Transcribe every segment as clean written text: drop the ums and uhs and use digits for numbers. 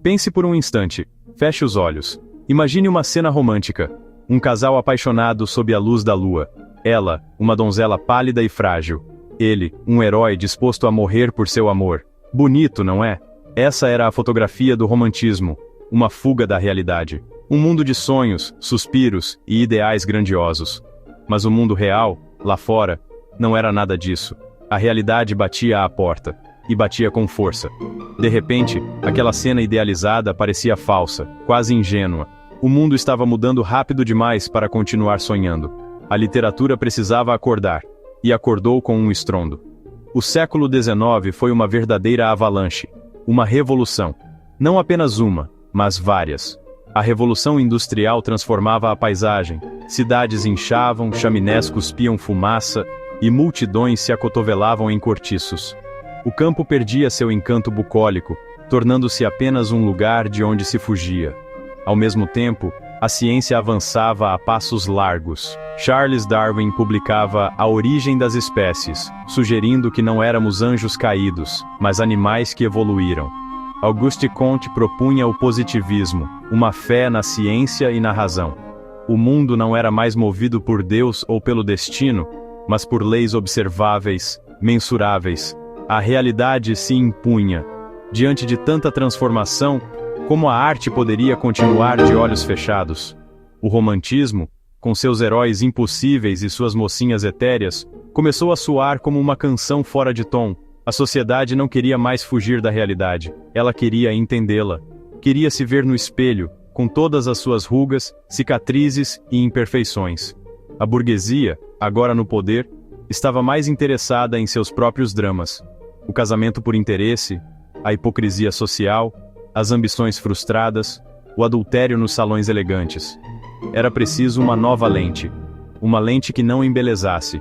Pense por um instante, feche os olhos. Imagine uma cena romântica. Um casal apaixonado sob a luz da lua. Ela, uma donzela pálida e frágil. Ele, um herói disposto a morrer por seu amor. Bonito, não é? Essa era a fotografia do romantismo. Uma fuga da realidade. Um mundo de sonhos, suspiros e ideais grandiosos. Mas o mundo real, lá fora, não era nada disso. A realidade batia à porta. E batia com força. De repente, aquela cena idealizada parecia falsa, quase ingênua. O mundo estava mudando rápido demais para continuar sonhando. A literatura precisava acordar. E acordou com um estrondo. O século XIX foi uma verdadeira avalanche. Uma revolução. Não apenas uma, mas várias. A Revolução Industrial transformava a paisagem. Cidades inchavam, chaminés cuspiam fumaça, e multidões se acotovelavam em cortiços. O campo perdia seu encanto bucólico, tornando-se apenas um lugar de onde se fugia. Ao mesmo tempo, a ciência avançava a passos largos. Charles Darwin publicava A Origem das Espécies, sugerindo que não éramos anjos caídos, mas animais que evoluíram. Auguste Comte propunha o positivismo, uma fé na ciência e na razão. O mundo não era mais movido por Deus ou pelo destino, mas por leis observáveis, mensuráveis. A realidade se impunha. Diante de tanta transformação, como a arte poderia continuar de olhos fechados? O romantismo, com seus heróis impossíveis e suas mocinhas etéreas, começou a soar como uma canção fora de tom. A sociedade não queria mais fugir da realidade, ela queria entendê-la. Queria se ver no espelho, com todas as suas rugas, cicatrizes e imperfeições. A burguesia, agora no poder, estava mais interessada em seus próprios dramas. O casamento por interesse, a hipocrisia social, as ambições frustradas, o adultério nos salões elegantes. Era preciso uma nova lente. Uma lente que não embelezasse,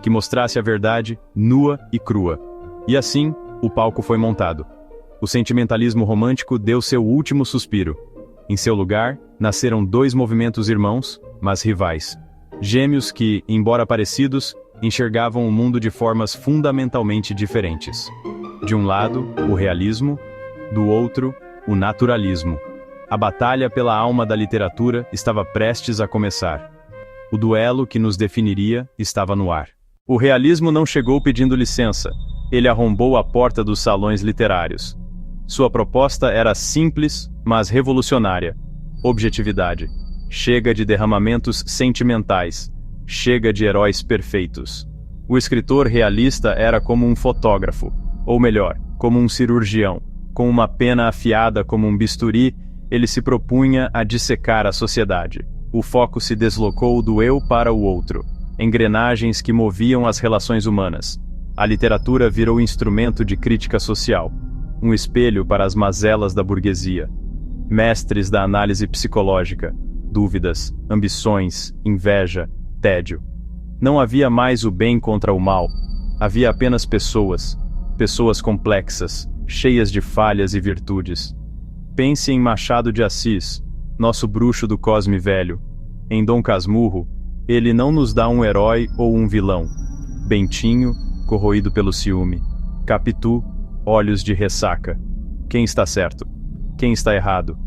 que mostrasse a verdade nua e crua. E assim, o palco foi montado. O sentimentalismo romântico deu seu último suspiro. Em seu lugar, nasceram dois movimentos irmãos, mas rivais. Gêmeos que, embora parecidos, enxergavam o mundo de formas fundamentalmente diferentes. De um lado, o realismo, do outro, o naturalismo. A batalha pela alma da literatura estava prestes a começar. O duelo que nos definiria estava no ar. O realismo não chegou pedindo licença. Ele arrombou a porta dos salões literários. Sua proposta era simples, mas revolucionária. Objetividade. Chega de derramamentos sentimentais. Chega de heróis perfeitos. O escritor realista era como um fotógrafo, ou melhor, como um cirurgião. Com uma pena afiada como um bisturi, ele se propunha a dissecar a sociedade. O foco se deslocou do eu para o outro. Engrenagens que moviam as relações humanas. A literatura virou instrumento de crítica social. Um espelho para as mazelas da burguesia. Mestres da análise psicológica. Dúvidas, ambições, inveja, tédio. Não havia mais o bem contra o mal. Havia apenas pessoas. Pessoas complexas, cheias de falhas e virtudes. Pense em Machado de Assis, nosso bruxo do Cosme Velho. Em Dom Casmurro, ele não nos dá um herói ou um vilão. Bentinho, corroído pelo ciúme. Capitu, olhos de ressaca. Quem está certo? Quem está errado?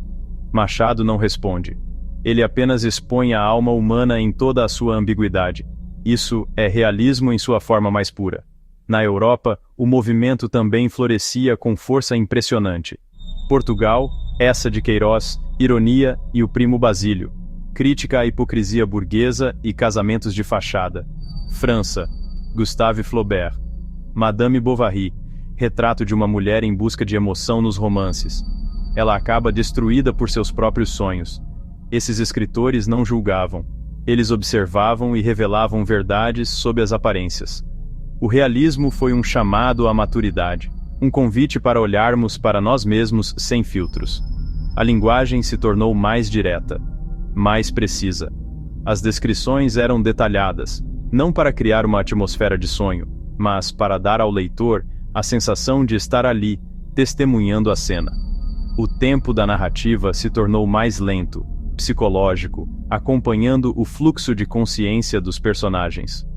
Machado não responde. Ele apenas expõe a alma humana em toda a sua ambiguidade. Isso é realismo em sua forma mais pura. Na Europa, o movimento também florescia com força impressionante. Portugal, Eça de Queiroz, Ironia e o Primo Basílio. Crítica à hipocrisia burguesa e casamentos de fachada. França, Gustave Flaubert. Madame Bovary, retrato de uma mulher em busca de emoção nos romances. Ela acaba destruída por seus próprios sonhos. Esses escritores não julgavam. Eles observavam e revelavam verdades sob as aparências. O realismo foi um chamado à maturidade, um convite para olharmos para nós mesmos sem filtros. A linguagem se tornou mais direta, mais precisa. As descrições eram detalhadas, não para criar uma atmosfera de sonho, mas para dar ao leitor a sensação de estar ali, testemunhando a cena. O tempo da narrativa se tornou mais lento, psicológico, acompanhando o fluxo de consciência dos personagens.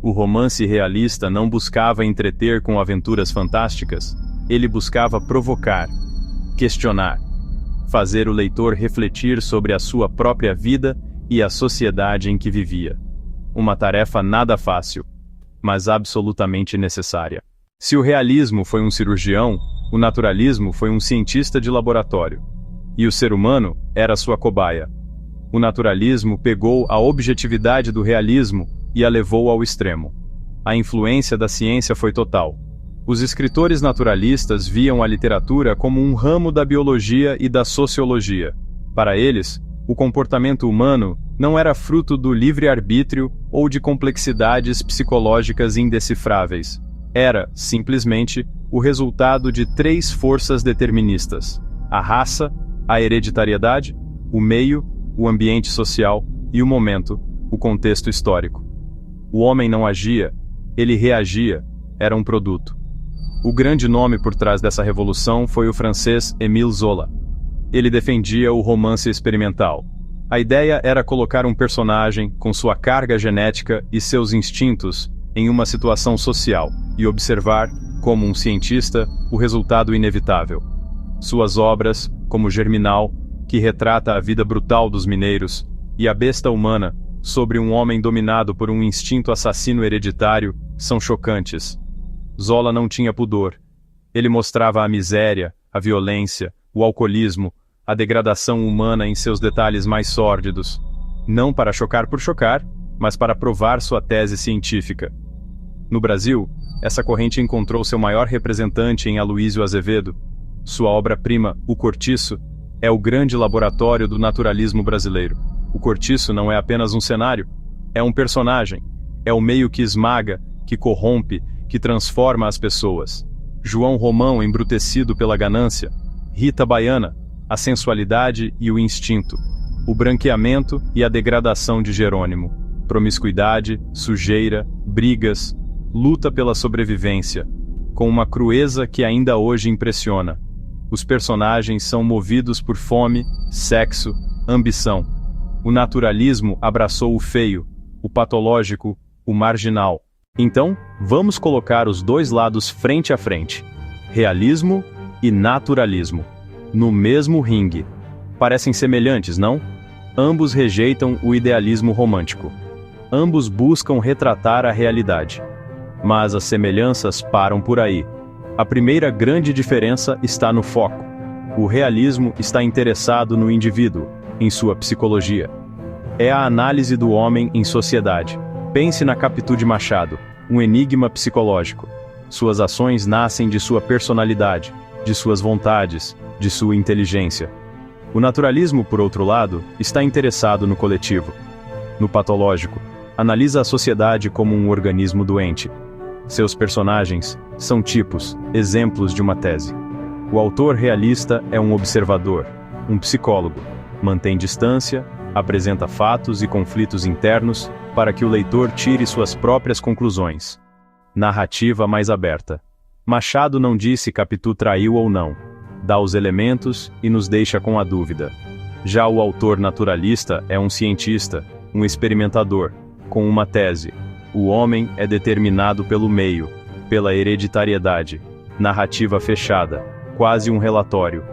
O romance realista não buscava entreter com aventuras fantásticas, ele buscava provocar, questionar, fazer o leitor refletir sobre a sua própria vida e a sociedade em que vivia. Uma tarefa nada fácil, mas absolutamente necessária. Se o realismo foi um cirurgião, o naturalismo foi um cientista de laboratório. E o ser humano era sua cobaia. O naturalismo pegou a objetividade do realismo e a levou ao extremo. A influência da ciência foi total. Os escritores naturalistas viam a literatura como um ramo da biologia e da sociologia. Para eles, o comportamento humano não era fruto do livre-arbítrio ou de complexidades psicológicas indecifráveis. Era, simplesmente, o resultado de três forças deterministas: a raça, a hereditariedade, o meio, o ambiente social e o momento, o contexto histórico. O homem não agia, ele reagia, era um produto. O grande nome por trás dessa revolução foi o francês Émile Zola. Ele defendia o romance experimental. A ideia era colocar um personagem com sua carga genética e seus instintos em uma situação social e observar, como um cientista, o resultado inevitável. Suas obras, como Germinal, que retrata a vida brutal dos mineiros, e A Besta Humana, sobre um homem dominado por um instinto assassino hereditário, são chocantes. Zola não tinha pudor. Ele mostrava a miséria, a violência, o alcoolismo, a degradação humana em seus detalhes mais sórdidos. Não para chocar por chocar, mas para provar sua tese científica. No Brasil, essa corrente encontrou seu maior representante em Aloísio Azevedo. Sua obra-prima, O Cortiço, é o grande laboratório do naturalismo brasileiro. O cortiço não é apenas um cenário, é um personagem, é o meio que esmaga, que corrompe, que transforma as pessoas. João Romão embrutecido pela ganância, Rita Baiana, a sensualidade e o instinto, o branqueamento e a degradação de Jerônimo, promiscuidade, sujeira, brigas, luta pela sobrevivência, com uma crueza que ainda hoje impressiona. Os personagens são movidos por fome, sexo, ambição. O naturalismo abraçou o feio, o patológico, o marginal. Então, vamos colocar os dois lados frente a frente. Realismo e naturalismo. No mesmo ringue. Parecem semelhantes, não? Ambos rejeitam o idealismo romântico. Ambos buscam retratar a realidade. Mas as semelhanças param por aí. A primeira grande diferença está no foco. O realismo está interessado no indivíduo, em sua psicologia. É a análise do homem em sociedade. Pense na Capitu de Machado, um enigma psicológico. Suas ações nascem de sua personalidade, de suas vontades, de sua inteligência. O naturalismo, por outro lado, está interessado no coletivo. No patológico, analisa a sociedade como um organismo doente. Seus personagens são tipos, exemplos de uma tese. O autor realista é um observador, um psicólogo, mantém distância, apresenta fatos e conflitos internos para que o leitor tire suas próprias conclusões. Narrativa mais aberta. Machado não disse Capitu traiu ou não. Dá os elementos e nos deixa com a dúvida. Já o autor naturalista é um cientista, um experimentador, com uma tese. O homem é determinado pelo meio, pela hereditariedade. Narrativa fechada, quase um relatório.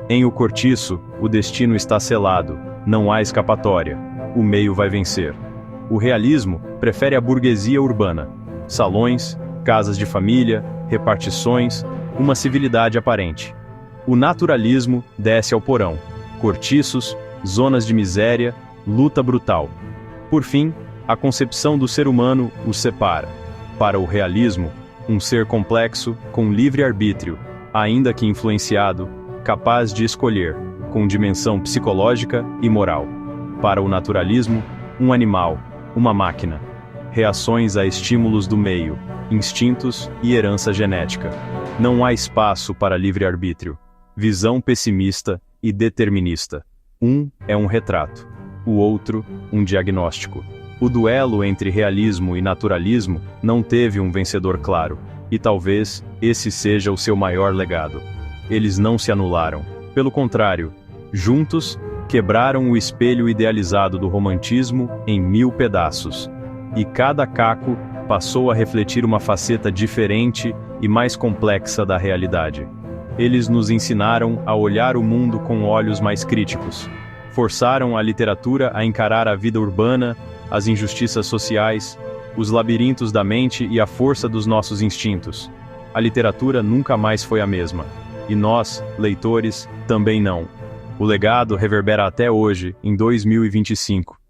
Em O Cortiço, o destino está selado, não há escapatória. O meio vai vencer. O realismo prefere a burguesia urbana. Salões, casas de família, repartições, uma civilidade aparente. O naturalismo desce ao porão. Cortiços, zonas de miséria, luta brutal. Por fim, a concepção do ser humano os separa. Para o realismo, um ser complexo, com livre-arbítrio, ainda que influenciado, capaz de escolher, com dimensão psicológica e moral. Para o naturalismo, um animal, uma máquina. Reações a estímulos do meio, instintos e herança genética. Não há espaço para livre-arbítrio. Visão pessimista e determinista. Um é um retrato, o outro, um diagnóstico. O duelo entre realismo e naturalismo não teve um vencedor claro, e talvez esse seja o seu maior legado. Eles não se anularam. Pelo contrário, juntos, quebraram o espelho idealizado do romantismo em 1000 pedaços. E cada caco passou a refletir uma faceta diferente e mais complexa da realidade. Eles nos ensinaram a olhar o mundo com olhos mais críticos. Forçaram a literatura a encarar a vida urbana, as injustiças sociais, os labirintos da mente e a força dos nossos instintos. A literatura nunca mais foi a mesma. E nós, leitores, também não. O legado reverbera até hoje, em 2025.